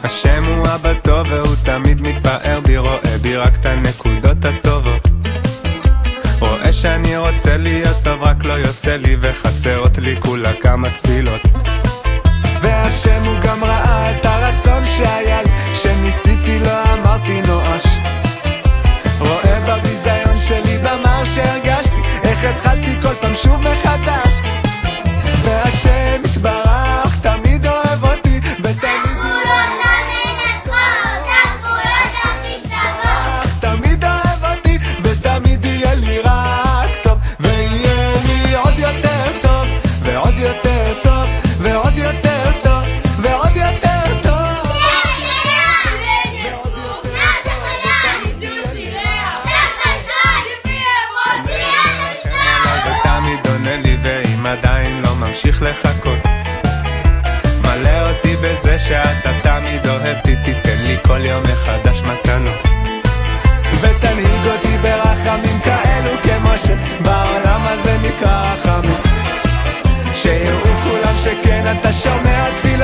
השם הוא אבא טוב והוא תמיד מתפאר בי, רואה בי רק את הנקודות הטובות. רואה שאני רוצה להיות טוב רק לא יוצא לי, וחסרות לי כולה כמה תפילות. והשם הוא גם ראה את הרצון שהיה לי, שניסיתי לא אמרתי נואש. רואה בביזיון שלי במר שהרגשתי, איך התחלתי כל פעם שוב מחדש. והשם יתברך תמיד אוהב אותי ותמיד תמיד אוהב אותי ותמיד יהיה לי רק טוב, ויהיה לי עוד יותר טוב ועוד יותר טוב ועוד יותר טוב ועוד יותר טוב. ותמיד עונה לי ואם עדיין לא ממשיך לחכות, מלא אותי בזה שאתה תמיד אוהבתי, תיתן לי כל יום מחדש מתנות ותנהיג אותי ברחמים כאלו כמו שבעולם הזה נקרא רחמים, שיראו כולם שכן אתה שומע תפילה